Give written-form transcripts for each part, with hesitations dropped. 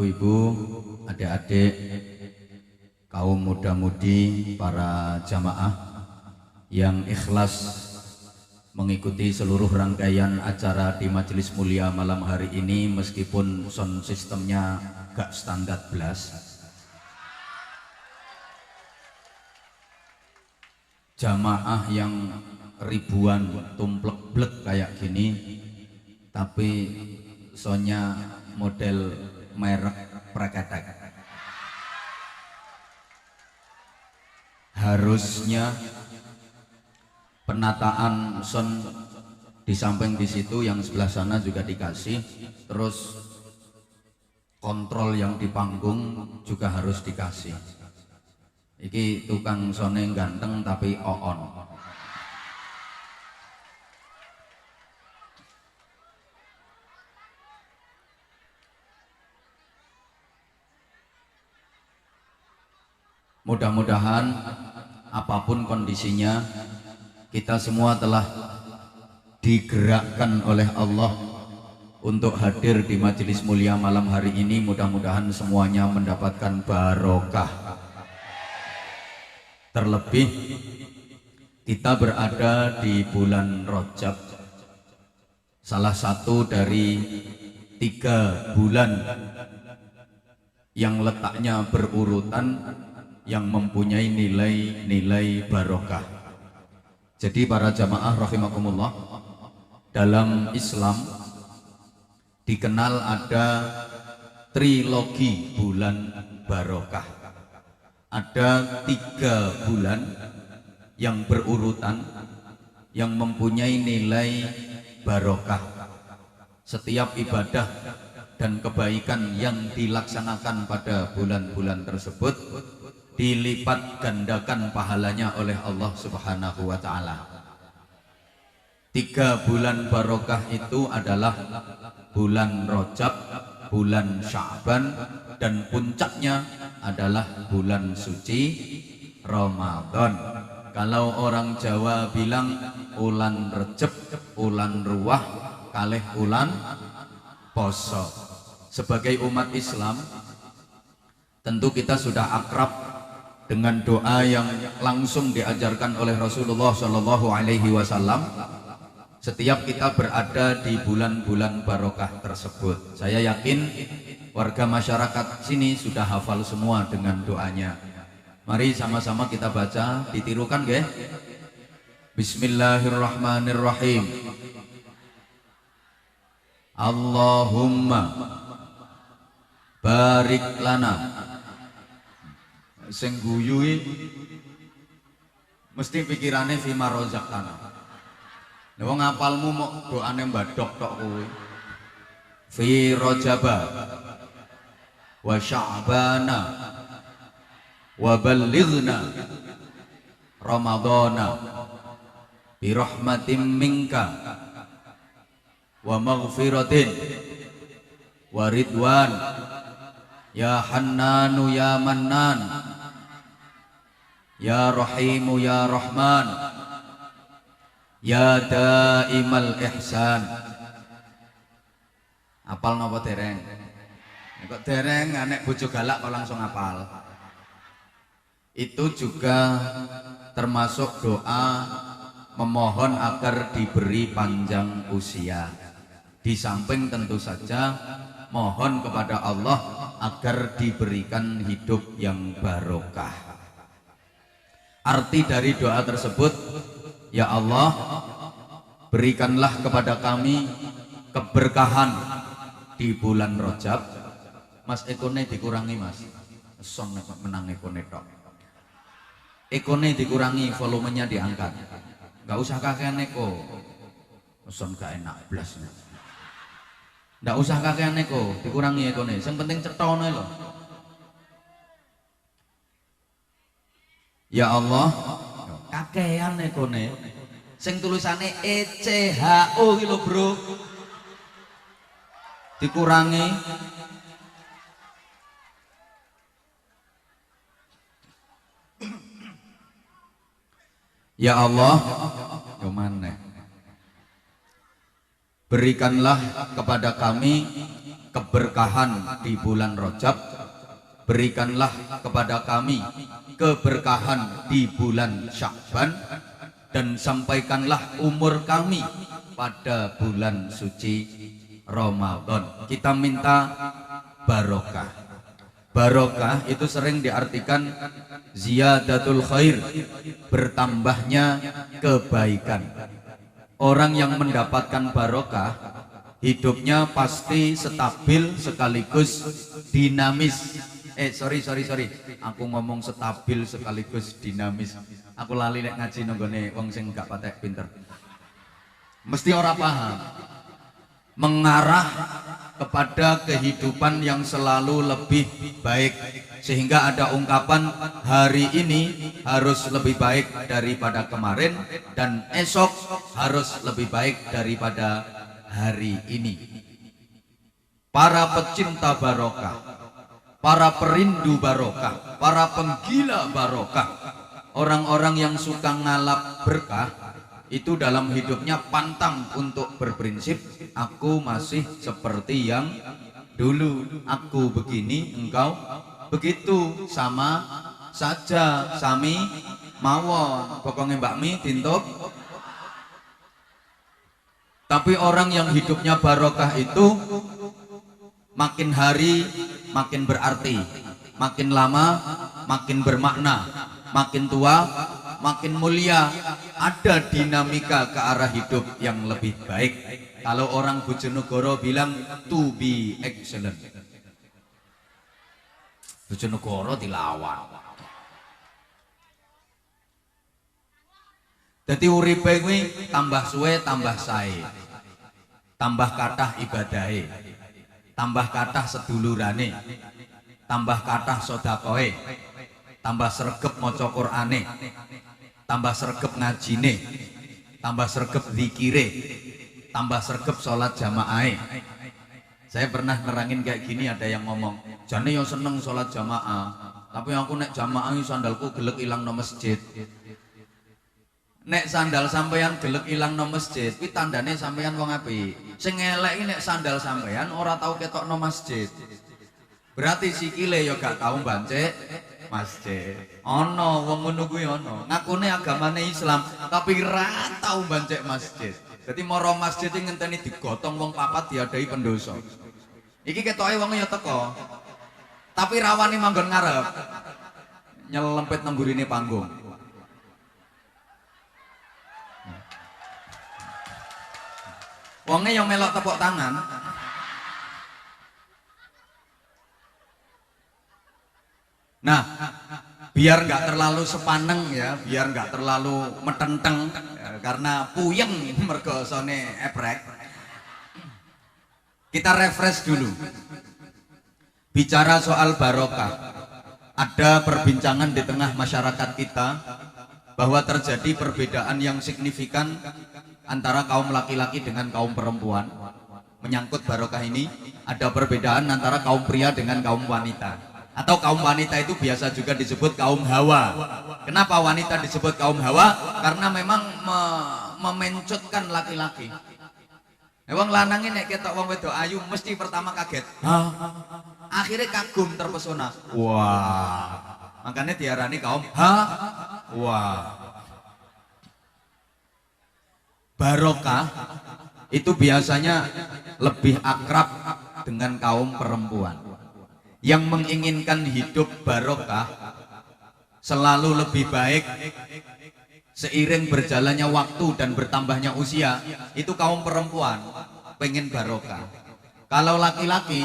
ibu-ibu, adik-adik, kaum muda-mudi, para jamaah yang ikhlas mengikuti seluruh rangkaian acara di Majelis Mulia malam hari ini, meskipun sound sistemnya gak standar belas. Jamaah yang ribuan tumplek-blek kayak gini, tapi soundnya model merek Praketek. Harusnya penataan sound di samping di situ, yang sebelah sana juga dikasih, terus kontrol yang di panggung juga harus dikasih. Iki tukang sone ganteng tapi oon. Mudah-mudahan apapun kondisinya, kita semua telah digerakkan oleh Allah untuk hadir di Majelis Mulia malam hari ini. Mudah-mudahan semuanya mendapatkan barokah. Terlebih kita berada di bulan Rajab, salah satu dari 3 bulan yang letaknya berurutan, yang mempunyai nilai-nilai barokah. Jadi para jamaah rahimakumullah, dalam Islam dikenal ada trilogi bulan barokah. Ada 3 bulan yang berurutan yang mempunyai nilai barokah. Setiap ibadah dan kebaikan yang dilaksanakan pada bulan-bulan tersebut dilipat gandakan pahalanya oleh Allah Subhanahu wa ta'ala. 3 bulan barokah itu adalah bulan Rajab, bulan Sya'ban, dan puncaknya adalah bulan suci Ramadan. Kalau orang Jawa bilang ulan Rejeb, ulan ruwah, kalih ulan poso. Sebagai umat Islam, tentu kita sudah akrab dengan doa yang langsung diajarkan oleh Rasulullah Shallallahu Alaihi Wasallam setiap kita berada di bulan-bulan barokah tersebut. Saya yakin warga masyarakat sini sudah hafal semua dengan doanya. Mari sama-sama kita baca, ditirukan nggih? Bismillahirrahmanirrahim. Allahumma barik lana. Sing guyu mesti pikirane fima rozaqtana. Lah wong ngapalmu mok doane mbadok tok kowe. Fi Rajaba wa Sya'bana wa ballighna Ramadana bi rahmatin minka wa maghfiratin wa ridwan ya Hannanu ya Mannan ya Rahimu ya Rahman ya Daimal Ihsan. Apal napa dereng? Kok dereng anek bojo galak kok langsung apal. Itu juga termasuk doa memohon agar diberi panjang usia. Di samping tentu saja mohon kepada Allah agar diberikan hidup yang barokah. Arti dari doa tersebut, ya Allah, berikanlah kepada kami keberkahan di bulan Rajab. Mas ekone dikurangi mas, son menang ekone tok. Ekone dikurangi, volumenya diangkat. Gak usah kakean eko, son gak enak blas. Gak usah kakean eko, dikurangi ekone. Yang penting cetone loh. Ya Allah, kakean ekone. Sing tulisannya ECHO gitu bro, dikurangi. Ya Allah, berikanlah kepada kami keberkahan di bulan Rajab, berikanlah kepada kami keberkahan di bulan Sya'ban, dan sampaikanlah umur kami pada bulan suci Ramadan. Kita minta barokah. Barokah itu sering diartikan ziyadatul khair, bertambahnya kebaikan. Orang yang mendapatkan barokah, hidupnya pasti stabil sekaligus dinamis. Sorry, aku ngomong stabil sekaligus dinamis. Aku lali nek ngaji nenggone wong sing gak patek pinter. Mesti ora paham. Mengarah kepada kehidupan yang selalu lebih baik, sehingga ada ungkapan hari ini harus lebih baik daripada kemarin dan esok harus lebih baik daripada hari ini. Para pecinta barokah, para perindu barokah, para penggila barokah, orang-orang yang suka ngalap berkah, itu dalam hidupnya pantang untuk berprinsip aku masih seperti yang dulu, aku begini engkau begitu, sama saja, sami mawon, pokoknya bakmi tintuk. Tapi orang yang hidupnya barokah itu makin hari makin berarti, makin lama makin bermakna, makin tua makin mulia, ada dinamika ke arah hidup yang lebih baik. Kalau orang Bojonegoro bilang to be excellent. Bojonegoro dilawan. Jadi uripe kuwi tambah suwe tambah sae, tambah kathah ibadahe, tambah kathah sedulurane, tambah kathah sedekahe, tambah sregep maca Qur'ane, tambah sregep ngajine, tambah sregep zikire, tambah sregep sholat jamaah. Saya pernah nerangin kayak gini, ada yang ngomong, jane yang seneng sholat jamaah, tapi aku nek jamaah sandalku gelek ilang no masjid. Nek sandal sampeyan gelek ilang no masjid, kuwi tandane sampeyan wong apik. Sing elek iki nek sandal sampeyan ora tau ketok no masjid, berarti sikile ya gak tau bancik masjid. Ono wong ngono kuwi ono, ngakune agamane Islam tapi ra tau bancik masjid. Jadi moro masjid iki ngenteni digotong wong papat diadahi pendoso. Iki ketoke wong ya teko, tapi rawani manggon ngarep, nyelempit nang gurine panggung. Wonge yang melok tepuk tangan. Nah, biar nggak terlalu sepaneng ya, biar nggak terlalu metenteng ya, karena puyeng mergo sone eprek. Kita refresh dulu. Bicara soal barokah, ada perbincangan di tengah masyarakat kita bahwa terjadi perbedaan yang signifikan antara kaum laki-laki dengan kaum perempuan. Menyangkut barokah ini, ada perbedaan antara kaum pria dengan kaum wanita. Atau kaum wanita itu biasa juga disebut kaum hawa. Kenapa wanita disebut kaum hawa? Karena memang memencutkan laki-laki. Wong lanang nek ketok wong wedok ayu mesti pertama kaget. Akhirnya kagum terpesona. Wah. Makanya diarani kaum wah. Barokah itu biasanya lebih akrab dengan kaum perempuan. Yang menginginkan hidup barokah selalu lebih baik seiring berjalannya waktu dan bertambahnya usia, itu kaum perempuan pengen barokah. Kalau laki-laki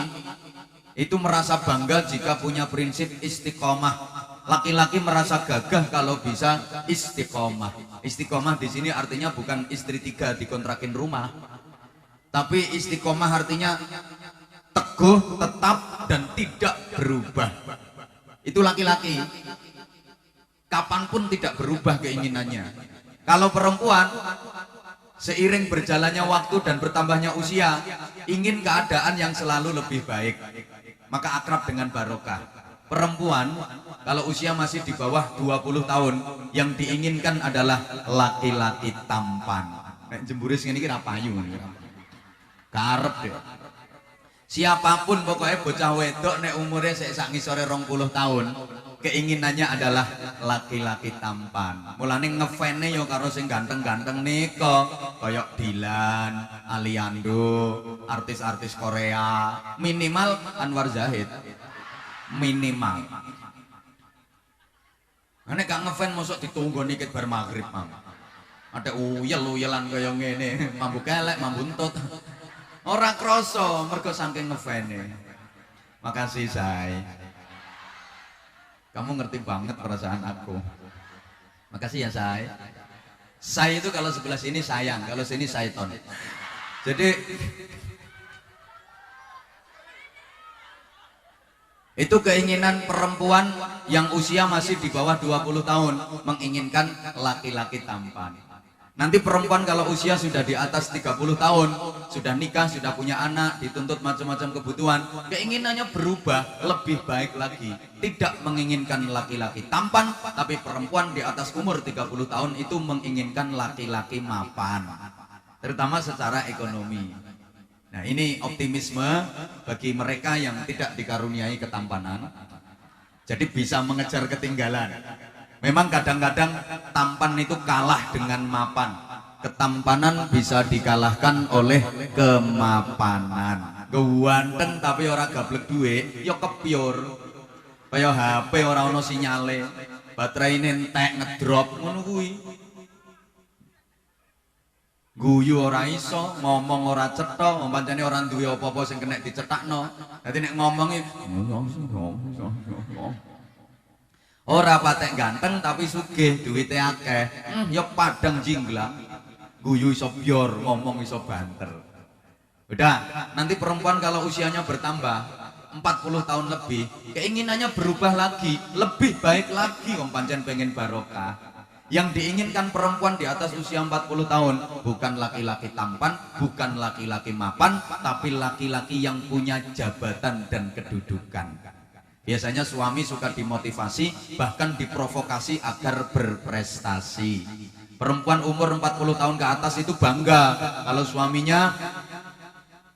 itu merasa bangga jika punya prinsip istiqomah. Laki-laki merasa gagah kalau bisa istiqomah. Istiqomah di sini artinya bukan istri 3 dikontrakin rumah, tapi istiqomah artinya teguh, tetap, dan tidak berubah. Itu laki-laki, kapanpun tidak berubah keinginannya. Kalau perempuan, seiring berjalannya waktu dan bertambahnya usia, ingin keadaan yang selalu lebih baik, maka akrab dengan barokah. Perempuan, kalau usia masih di bawah 20 tahun, yang diinginkan adalah laki-laki tampan. Nek jemburis ngene iki ra payu, karep deh. Siapapun pokoknya bocah wedok nek umurnya sak ngisore 20 tahun, keinginannya adalah laki-laki tampan. Mulane ngefane yo karo sing ganteng-ganteng nika, koyok Dilan, Aliando, artis-artis Korea, minimal Anwar Zahid. Minimal. Nek gak ngefan mosok ditunggu nikit bar maghrib, Mam. Ada uyel-uyelan kaya ngene, mambu kelek, mambu entut. Ora kroso mergo saking ngefane. Makasih, Say. Kamu ngerti banget perasaan aku. Makasih ya, Say. Say itu kalau sebelah sini sayang, kalau sini syaiton. Jadi itu keinginan perempuan yang usia masih di bawah 20 tahun menginginkan laki-laki tampan. Nanti perempuan kalau usia sudah di atas 30 tahun, sudah nikah, sudah punya anak, dituntut macam-macam kebutuhan, keinginannya berubah lebih baik lagi. Tidak menginginkan laki-laki tampan, tapi perempuan di atas umur 30 tahun itu menginginkan laki-laki mapan. Terutama secara ekonomi. Nah, ini optimisme bagi mereka yang tidak dikaruniai ketampanan. Jadi bisa mengejar ketinggalan. Memang kadang-kadang tampan itu kalah dengan mapan. Ketampanan bisa dikalahkan oleh kemapanan. Ganteng tapi ora gablek duwe, ya kepiur. Kaya HP ora ono sinyale, baterainé entek ngedrop ngono kuwi. Guyu ora iso, ngomong ora cetha, pancene ora duwe apa-apa sing kena dicetakno. Dadi nek ngomongi ora patek ganteng tapi sugih, duwite akeh. Ya padang jinglang. Guyu iso bior, ngomong iso banter. Udah, nanti perempuan kalau usianya bertambah 40 tahun lebih, keinginannya berubah lagi, lebih baik lagi wong pancen pengen barokah. Yang diinginkan perempuan di atas usia 40 tahun bukan laki-laki tampan, bukan laki-laki mapan, tapi laki-laki yang punya jabatan dan kedudukan. Biasanya suami suka dimotivasi, bahkan diprovokasi agar berprestasi. Perempuan umur 40 tahun ke atas itu bangga kalau suaminya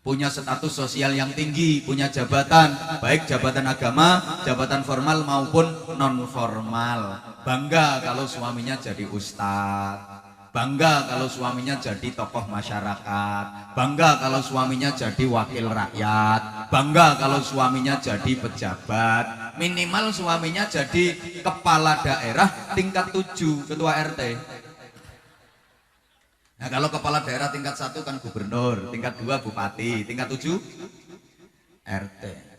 punya status sosial yang tinggi, punya jabatan, baik jabatan agama, jabatan formal maupun non formal. Bangga kalau suaminya jadi ustadz, bangga kalau suaminya jadi tokoh masyarakat, bangga kalau suaminya jadi wakil rakyat, bangga kalau suaminya jadi pejabat, minimal suaminya jadi kepala daerah tingkat 7, ketua RT. Nah, kalau kepala daerah tingkat 1 kan gubernur, tingkat 2 bupati, tingkat 7 RT.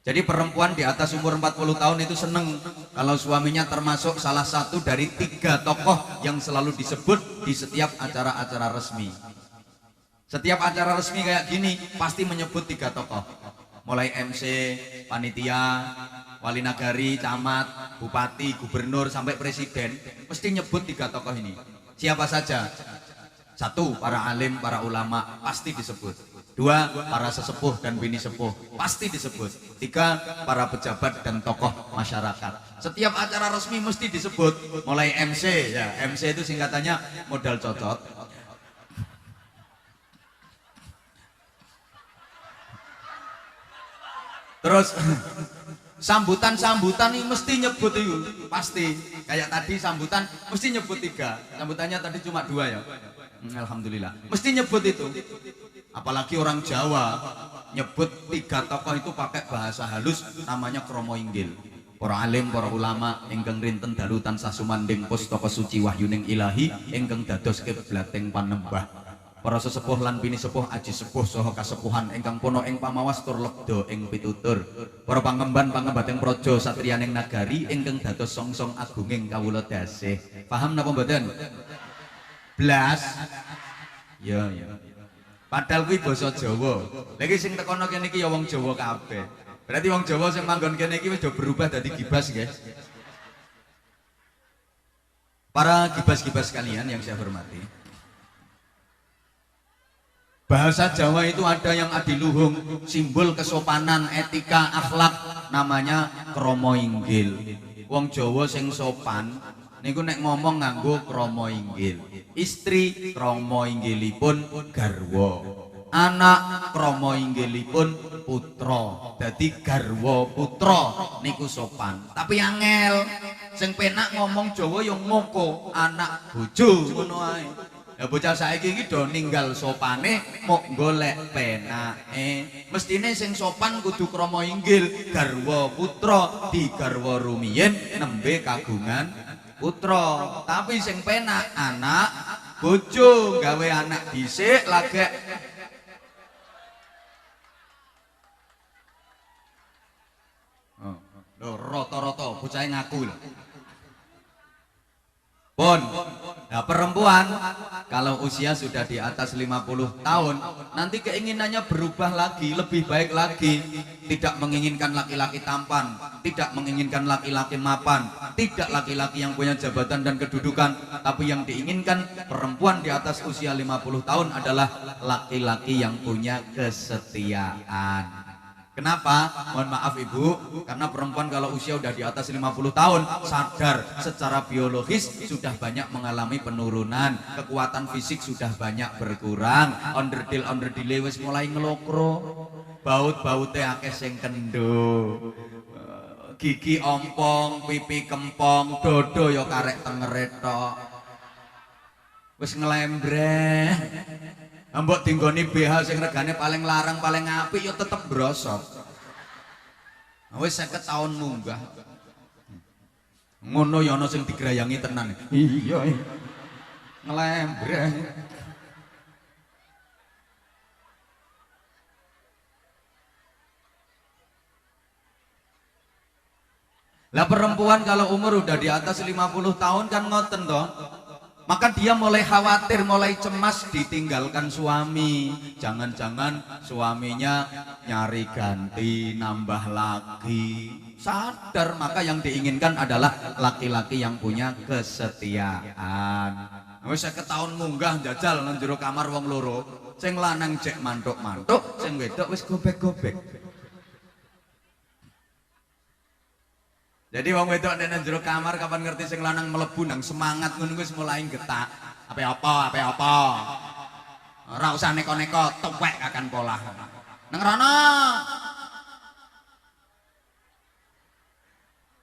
Jadi perempuan di atas umur 40 tahun itu seneng kalau suaminya termasuk salah satu dari 3 tokoh yang selalu disebut di setiap acara-acara resmi. Setiap acara resmi kayak gini pasti menyebut 3 tokoh. Mulai MC, panitia, wali nagari, camat, bupati, gubernur sampai presiden mesti nyebut 3 tokoh ini. Siapa saja? 1, para alim, para ulama pasti disebut. 2, para sesepuh dan bini sepuh pasti disebut. 3, para pejabat dan tokoh masyarakat. Setiap acara resmi mesti disebut. Mulai MC, ya MC itu singkatannya modal cocot. Terus sambutan ini mesti nyebut itu pasti. Kayak tadi sambutan mesti nyebut 3. Sambutannya tadi cuma 2 ya. Alhamdulillah. Mesti nyebut itu. Apalagi orang Jawa nyebut 3 tokoh itu pakai bahasa halus, namanya kromo inggil. Para alim, para ulama ingkang rinten dalu tansah sumanding pustaka suci wahyuning ilahi ingkang dados kiblating panembah. Para sesepuh lan bini sepuh, aji sepuh saha kasepuhan ingkang pono ing pamawas tur lebda ing pitutur. Para pangemban pangembating praja satriyaning nagari ingkang dados songsong agunging kawula dasih. Paham napa mboten? Blas. Ya. Padahal kuwi basa Jawa. Lha iki sing tekono kene iki ya wong Jawa kabeh. Berarti wong Jawa sing manggon kene iki wis do berubah dadi gibas, guys. Para gibas-gibas kalian yang saya hormati. Bahasa Jawa itu ada yang adiluhung, simbol kesopanan, etika, akhlak, namanya kromo inggil. Wong Jawa sing sopan niku nek ngomong nganggo kromo inggil. Istri kromo inggilipun garwa, anak kromo inggilipun putra. Dadi garwa putra niku sopan. Tapi angel sing penak ngomong Jawa yang moko anak bojo ngono ae. Ya bocah saiki iki do ninggal sopane mok golek penake. Mestine sing sopan kudu krama inggil, garwa putra digarwa rumiyin nembe kagungan putra. Tapi sing penak anak bojo gawe anak dhisik lagek rata-rata bocah ngaku lho. Pun, nah perempuan kalau usia sudah di atas 50 tahun nanti keinginannya berubah lagi, lebih baik lagi. Tidak menginginkan laki-laki tampan, tidak menginginkan laki-laki mapan, tidak laki-laki yang punya jabatan dan kedudukan, tapi yang diinginkan perempuan di atas usia 50 tahun adalah laki-laki yang punya kesetiaan. Kenapa? Mohon maaf ibu, karena perempuan kalau usia udah di atas 50 tahun sadar secara biologis sudah banyak mengalami penurunan, kekuatan fisik sudah banyak berkurang, onderdil wis mulai ngelokro, baut-baute akeh sing kendo, gigi ompong, pipi kempong, dodo yo karek tengeret tok, wis ngelembreh. Mbok tinggoni BH sing regane paling larang paling apik ya tetep brosot. Wis 50 tahun munggah. Ngono ya ana sing digrayangi tenan. Iya. Ngelembreh. Lah perempuan kalau umur udah di atas 50 tahun kan ngoten toh. Maka dia mulai khawatir, mulai cemas ditinggalkan suami. Jangan-jangan suaminya nyari ganti, nambah lagi. Sadar, maka yang diinginkan adalah laki-laki yang punya kesetiaan. Wis 50 tahun munggah njajal nang jero kamar wong loro. Sing lanang cek mantuk-mantuk, sing wedok wis gobek-gobek. Jadi wong wedok nek nang jero kamar kapan ngerti sing lanang mlebu nang semangat ngono wis mulai getak. Apa-apa. Ora usah neko-neko, tuwek akan pola. Nang rono.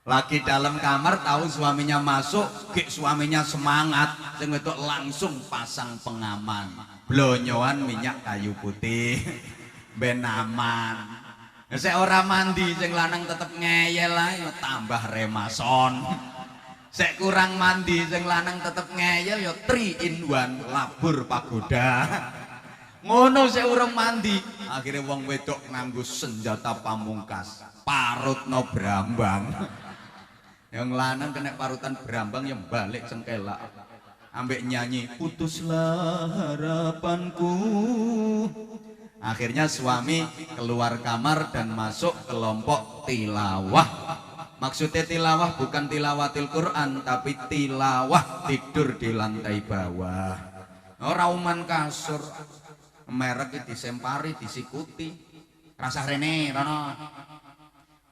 Lagi dalam kamar tahu suaminya masuk, gek suaminya semangat, sing wedok langsung pasang pengaman. Blonyoan minyak kayu putih. Ben aman. Sek ora mandi sing lanang tetep ngeyel ae tambah remason. Sek kurang mandi sing lanang tetep ngeyel ya 3 in 1 labur pagoda. Ngono sek urung mandi, akhirnya wong wedok nganggo senjata pamungkas, parutno brambang. Yang lanang kena parutan brambang yang balik cengkelak. Ambek nyanyi putuslah harapanku. Akhirnya suami keluar kamar dan masuk kelompok tilawah. Maksudnya tilawah bukan tilawatil Quran, tapi tilawah tidur di lantai bawah. Rauman kasur, merek disempari, disikuti. Rasa rene, rono.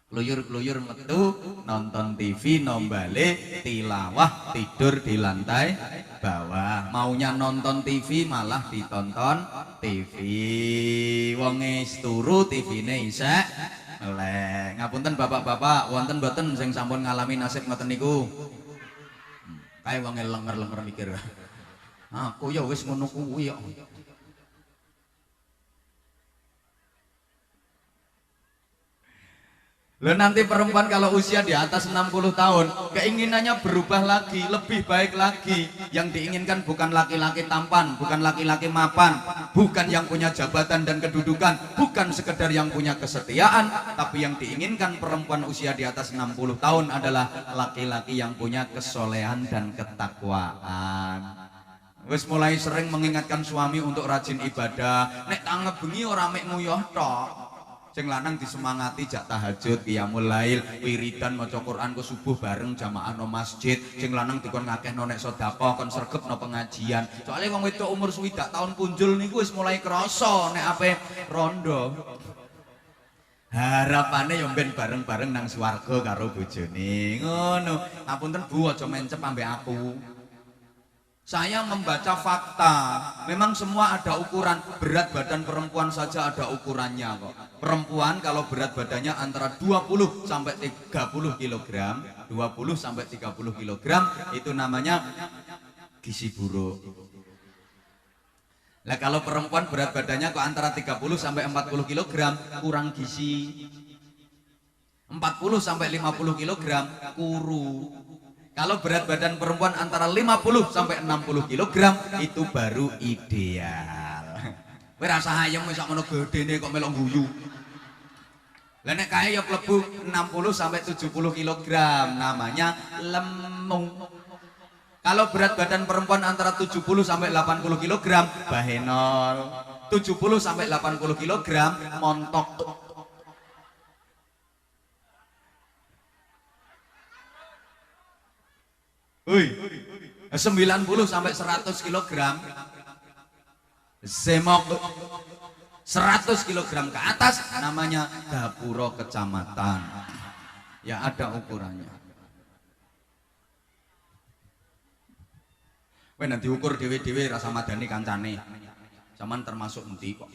Keluyur-keluyur metu, nonton TV, nombale, tilawah, tidur di lantai bawah. Maunya nonton TV malah ditonton TV. Wonge turu TV-ne isek melek. Ngapunten bapak-bapak, wonten mboten sing sampun ngalami nasib ngoten niku? Kae wonge lenger-lenger mikir. Aku ya wis ngono kuwi kok. Loh nanti perempuan kalau usia di atas 60 tahun keinginannya berubah lagi, lebih baik lagi. Yang diinginkan bukan laki-laki tampan, bukan laki-laki mapan, bukan yang punya jabatan dan kedudukan, bukan sekedar yang punya kesetiaan, tapi yang diinginkan perempuan usia di atas 60 tahun adalah laki-laki yang punya kesolehan dan ketakwaan. Wis mulai sering mengingatkan suami untuk rajin ibadah. Nek tanggep bengi ora mek nguyuh tok. Sing lanang disemangati jak tahajud, qiyamul lail, wiridan maca Quran ke subuh bareng jamaah no masjid. Sing lanang dikon ngakehno nek sedekah, kon sregep no pengajian. Soale wong wedok umur 60 tahun punjul niku wis mulai krasa nek ape rondo. Harapane yo ben bareng-bareng nang swarga karo bojone. Ngono. Ngapunten Bu, aja mencep ambek aku. Saya membaca fakta, memang semua ada ukuran. Berat badan perempuan saja ada ukurannya kok. Perempuan kalau berat badannya antara 20 sampai 30 kg, 20 sampai 30 kg itu namanya gizi buruk. Nah kalau perempuan berat badannya kok antara 30 sampai 40 kg kurang gizi. 40 sampai 50 kg kuru. Kalau berat badan perempuan antara 50 sampai 60 kg itu baru ideal. Kowe rasa ayam wis ngono gedene kok melok guyu. Lah nek kae ya klebu 60 sampai 70 kg namanya lemu. Kalau berat badan perempuan antara 70 sampai 80 kg bahenol. 70 sampai 80 kg montok. Woi, 90 sampai 100 kg semok. 100 kg ke atas namanya gapura kecamatan. Ya ada ukurannya. Kowe nanti ukur dhewe-dhewe rasa madani kancane. Zaman termasuk endi kok.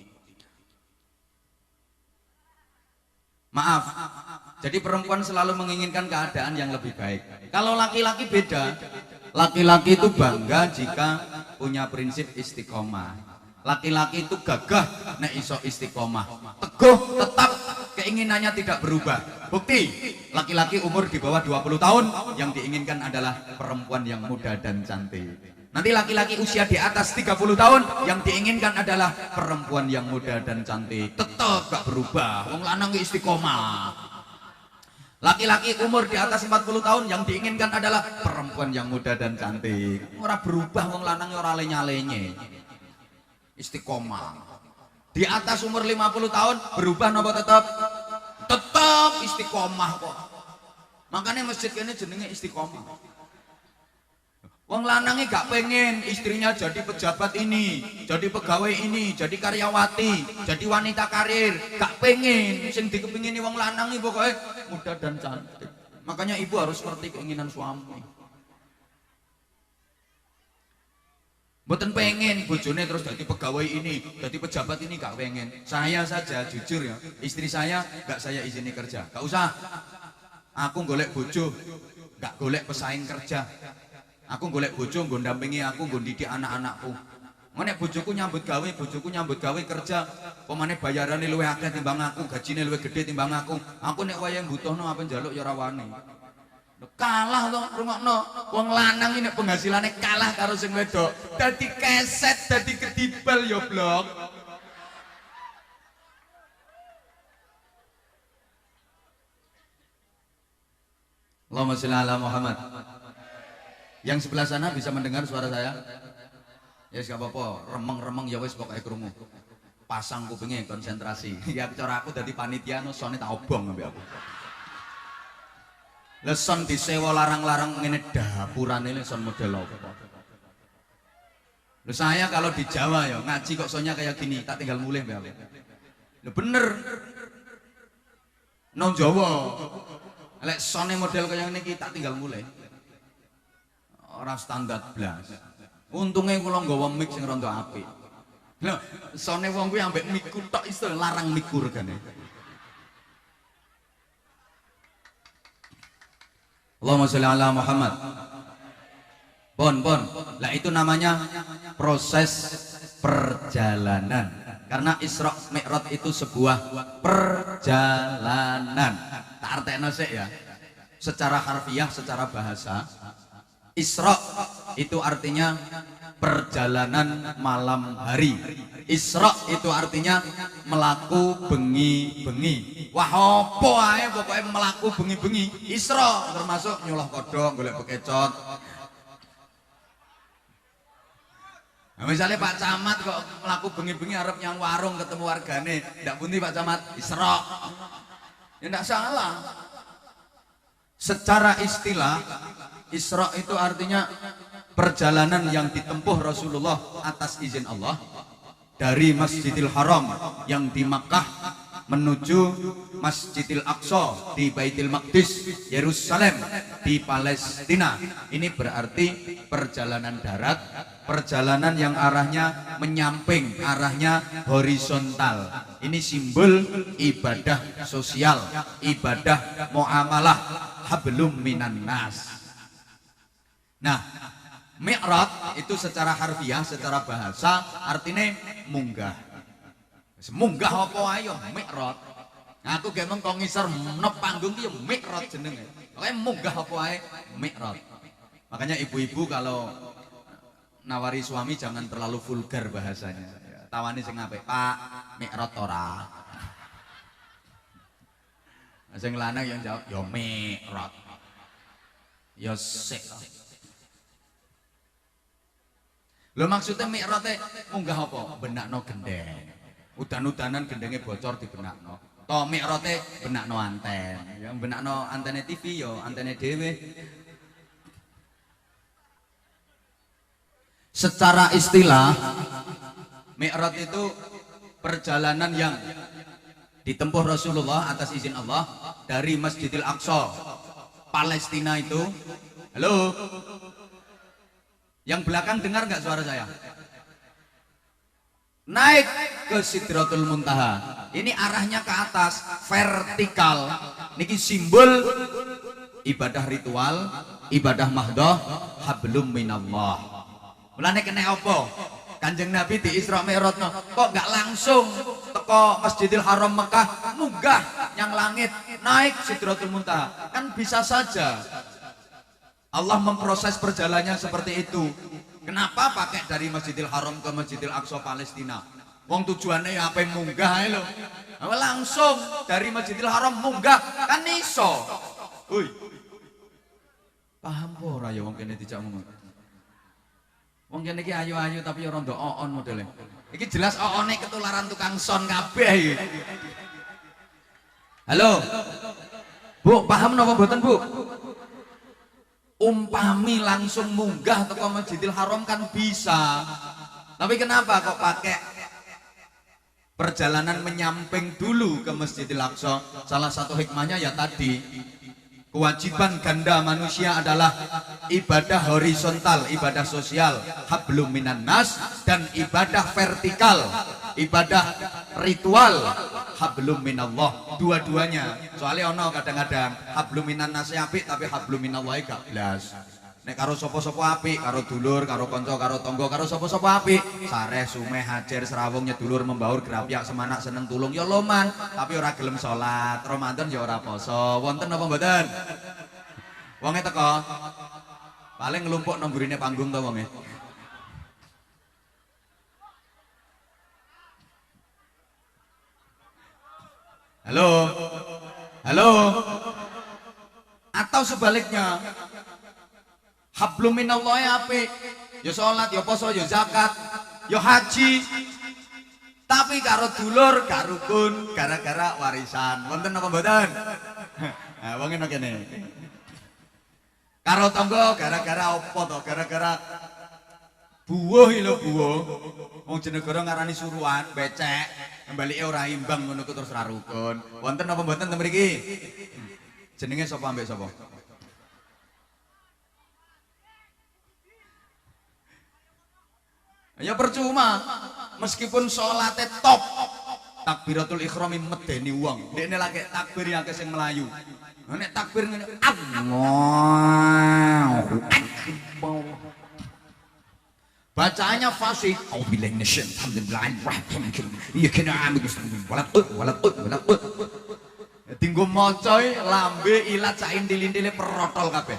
Maaf, jadi perempuan selalu menginginkan keadaan yang lebih baik. Kalau laki-laki beda, laki-laki itu bangga jika punya prinsip istiqomah. Laki-laki itu gagah nek iso istiqomah, teguh tetap keinginannya tidak berubah. Bukti, laki-laki umur di bawah 20 tahun yang diinginkan adalah perempuan yang muda dan cantik. Nanti laki-laki usia di atas 30 tahun yang diinginkan adalah perempuan yang muda dan cantik. Tetap gak berubah, wong lanang istiqomah. Laki-laki umur di atas 40 tahun yang diinginkan adalah perempuan yang muda dan cantik. Ora berubah, wong lanang ora lenye-lenye. Istiqomah. Di atas umur 50 tahun berubah napa tetap? Tetap istiqomah kok. Makanya masjid ini jenenge istiqomah. Wong lanangnya gak pengen istrinya jadi pejabat ini, jadi pegawai ini, jadi karyawati, jadi wanita karir. Gak pengen, sing dikepingini wong lanangnya pokoknya muda dan cantik. Makanya ibu harus seperti keinginan suami. Mboten pengen bojone terus jadi pegawai ini, jadi pejabat ini gak pengen. Saya saja jujur ya, istri saya gak saya izini kerja. Gak usah. Aku golek bojo, gak golek pesaing kerja. Aku golek bojo nggo ndampingi aku, nggo ndidik anak-anakku. Nek bojoku nyambut gawe kerja, pemane bayarane luwih akeh timbang aku, gajine luwih gede timbang aku. Aku nek wayang butuhno apa njaluk ya ora wani. Kalah to, rungokno. Wong lanang iki nek penghasilane kalah karo sing wedok. Dadi keset, dadi kedibal ya, Blok. Allahumma sholli ala Muhammad. Yang sebelah sana bisa mendengar suara saya? Ya yes, gak apa-apa, remeng-remeng ya wis pokoknya krungu. Pasang kupingnya konsentrasi. Ya cara aku dadi panitia no sone tak obong ambek aku. Leson disewa larang-larang ngene dapurane leson model apa. Lho saya kalau di Jawa ya ngaji kok sonya kayak gini, tak tinggal mulih mbak. Lho bener. Nang Jawa. Lek sone model kayak ngene iki tak tinggal mulih. Orang standar blas. Untungnya kula nggawa mic sing rada apik. Lho, sone wong kuwi ambek mic tok iso larang mic regane. Allahumma sholli ala Muhammad. Pon. Lah itu namanya proses perjalanan. Karena Isra Mi'raj itu sebuah perjalanan. Tak artekno sik ya. Secara harfiah, secara bahasa Isra itu artinya perjalanan malam hari. Isra itu artinya melaku bengi-bengi. Wah apa ae pokoknya melaku bengi-bengi. Isra termasuk nyulah kodok, golek bekecot. Nah, misalnya Pak Camat kok melaku bengi-bengi arep nyang warung ketemu wargane, ndak pundi Pak Camat? Isra. Ya ndak salah. Secara istilah Isra itu artinya perjalanan yang ditempuh Rasulullah atas izin Allah dari Masjidil Haram yang di Makkah menuju Masjidil Aqsa di Baitul Maqdis, Yerusalem di Palestina. Ini berarti perjalanan darat, perjalanan yang arahnya menyamping, arahnya horizontal. Ini simbol ibadah sosial, ibadah muamalah, hablum minan nas. Nah, mi'raj itu secara harfiah, secara bahasa artinya munggah. Munggah apa ayo mi'raj. Nah, aku gak mengko ngisor nop panggung ki ya mi'raj jenenge. Pokoke munggah apa ae mi'raj. Makanya ibu-ibu kalau nawari suami jangan terlalu vulgar bahasanya. Tawani sing apik, Pak, mi'raj ora. Sing lanang yang jawab, ya mi'raj. Ya sik. Lho maksudnya mi'raj munggah apa? Benakno gendeng. Udan-udanan gendenge bocor dibenakno. To mi'raj benakno anten. Ya benakno antene TV ya antene dhewe. Secara istilah mi'raj itu perjalanan yang ditempuh Rasulullah atas izin Allah dari Masjidil Aqsa Palestina itu. Halo, yang belakang dengar nggak suara saya? Naik ke Sidratul Muntaha. Ini arahnya ke atas, vertikal. Niki simbol ibadah ritual, ibadah mahdoh, hablum minallah. Mulane kena apa? Kanjeng Nabi di Isra Mi'rajno kok nggak langsung teko Masjidil Haram Mekah munggah yang langit naik Sidratul Muntaha. Kan bisa saja Allah memproses perjalanannya seperti itu. Kenapa pakai dari Masjidil Haram ke Masjidil Aqsa Palestina? Wong tujuannya ya apa munggah lho. Langsung dari Masjidil Haram munggah kan iso. Woi. Paham ora ya wong kene dijak ngomong. Wong kene iki ayu-ayu tapi ya rada oon modele. Iki jelas oone ketularan tukang son kabeh. Halo. Bu, paham napa mboten, Bu? Umpami langsung munggah teko Masjidil Haram kan bisa. Tapi kenapa kok pakai perjalanan menyamping dulu ke Masjidil Aqsa? Salah satu hikmahnya ya tadi, kewajiban ganda manusia adalah ibadah horizontal, ibadah sosial, hablum minan nas, dan ibadah vertikal, ibadah ritual, hablum minallah. Dua-duanya. Soalnya ono kadang-kadang hablum minan nas apik tapi hablum minallah gak blas. Nek karo sapa-sapa apik, karo dulur, karo kanca, karo tangga, karo sapa-sapa apik. Sareh, sumeh, hajar, serawung, nyedulur, membaur, gerapyak, semanak, seneng tulung ya loman, tapi ora gelem salat. Ramadan ya ora poso. Wonten apa mboten? Wonge teko. Paling nglumpuk nang gurine panggung to wonge. Halo. Halo. Atau sebaliknya. Hablum minallahi apik. Ya salat, ya poso, ya zakat, ya haji. Tapi karo dulur, gak rukun gara-gara warisan. Wonten apa mboten? Nah, wong ngene kene. Karo tangga gara-gara apa to? Gara-gara buwuh lho buwuh. Wong jenegara ngarani suruhan, becek, mbalike ora imbang ngono ku terus ra rukun. Wonten apa mboten ten mriki? Jenenge sapa ambek sapa? Ya percuma, meskipun sholatnya top, takbiratul ikhrami medeni wong. Dekne lagi takbir yang sing melayu. Nek takbir ngene, Allahu Akbar. Bacaannya fasih. Auzubillahi minasyaitonir rajim. Iya kena ambil walat. Tinggo maca lambe ilat sak indil-indile perotol kabeh.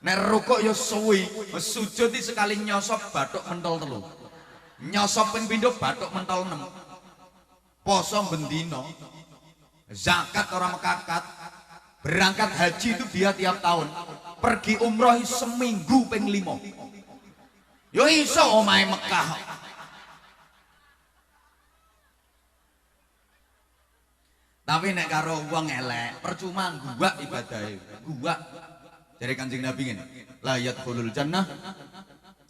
Nek rukuk ya suwi, sujud iki sekali nyosop bathuk mentol 3. Nyosop ping pindho bathuk mentol 6. Poso bendina. Zakat ora mekakat. Berangkat haji itu dia tiap tahun. Pergi umroh seminggu ping 5. Yo iso omahe Mekah. Tapi nek karo wong elek, percuma gua ibadahe. Gua dari Kanjeng Nabi ngene, la yadkhulul jannah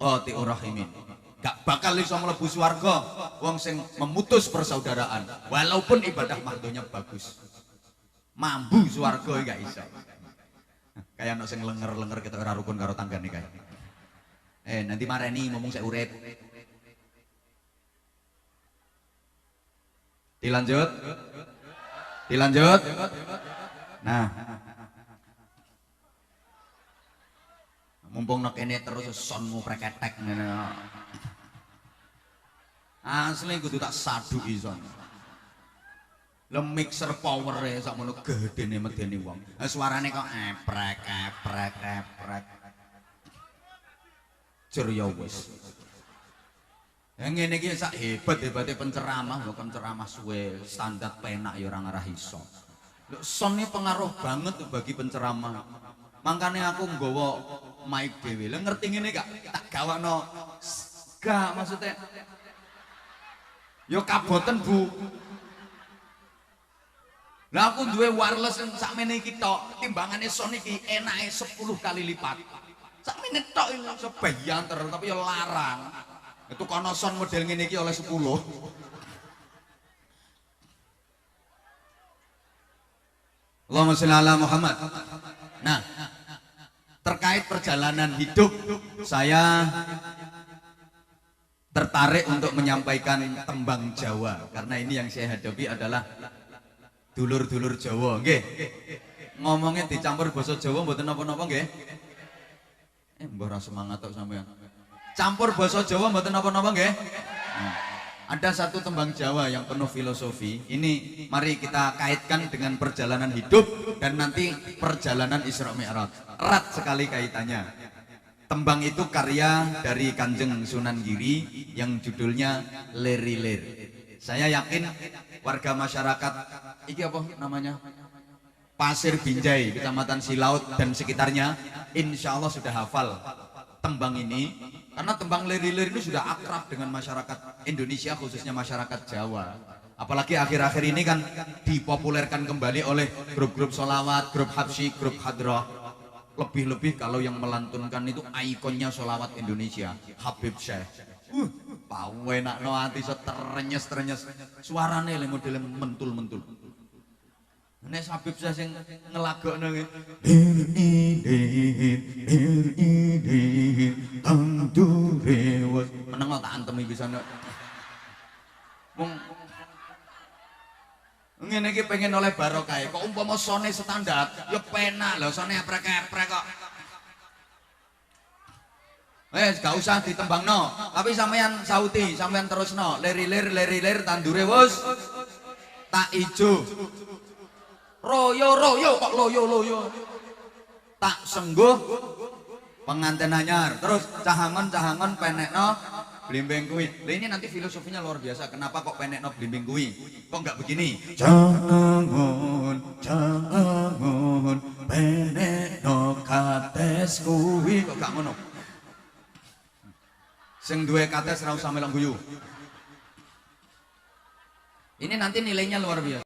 qati'ur rahimin. Gak bakal iso mlebu swarga wong sing memutus persaudaraan walaupun ibadah mahdonya bagus. Mambu swarga gak iso. Kayak ana sing lenger-lenger kita ora rukun karo tanggane kae. Nanti mareni ngomong saya urip. Dilanjut. Dilanjut. Nah. Mumpung nek kene terus sonmu preketek ngene. Asli kudu tak saduki son. Lho mixer powere sakmono gedene medeni wong. Suarane kok eprek eprek eprek. Jur ya wis. Ya ngene iki sak hebat-hebate penceramah, kok penceramah suwe standar penak ya ora ngarah iso. Lho son iki pengaruh banget bagi penceramah. Mangkane aku nggawa mic dhewe. Lho ngerti ngene gak? Tak gawakno gak maksudnya. Yo kaboten Bu. Lah aku duwe wireless yang sakmene iki tok, timbangane son iki enake 10 kali lipat. Sakmene tok iso bayanter tapi yo larang. Itu kono son model ngene iki oleh 10. Allahumma sholli ala Muhammad. Nah, terkait perjalanan hidup saya tertarik untuk menyampaikan tembang Jawa karena ini yang saya hadapi adalah dulur-dulur Jawa, nggih. Ngomongnya dicampur basa Jawa mboten napa-napa nggih. Mbah ora semangat tok sampean. Campur basa Jawa mboten napa-napa nggih. Ada satu tembang Jawa yang penuh filosofi. Ini mari kita kaitkan dengan perjalanan hidup dan nanti perjalanan Isra Mi'raj. Erat sekali kaitannya. Tembang itu karya dari Kanjeng Sunan Giri yang judulnya Lir-Lir. Saya yakin warga masyarakat iki apa namanya? Pasir Binjai, Kecamatan Silaut dan sekitarnya, insya Allah sudah hafal tembang ini. Karena tembang Lir-Lir ini sudah akrab dengan masyarakat Indonesia, khususnya masyarakat Jawa. Apalagi akhir-akhir ini kan dipopulerkan kembali oleh grup-grup sholawat, grup habsyi, grup hadrah. Lebih-lebih kalau yang melantunkan itu ikonnya sholawat Indonesia, Habib Syekh. Pawe nak no hati terenyes-terenyes. Suarane le modele mentul-mentul. Nek Habib Syekh sing ngelagokno iki. Meneng tak antemi bisa nek. Wong ngene iki pengen oleh barokah. Kok umpama sone standar, ya penak lho sone eprek-eprek kok. Gak usah ditembangno, tapi sampean sauti, sampean terusno. Lir-lir lir-lir tandure wis tak ijo. Royo kok loyo. Tak sengguh penganten anyar. Terus cahangon penekno blimbing kuwi. Lah ini nanti filosofinya luar biasa. Kenapa kok penekno blimbing kuwi? Kok enggak begini? Cahangon penekno kates kuwi. Kok gak ngono? Sing duwe kates ra usah melong guyu. Ini nanti nilainya luar biasa.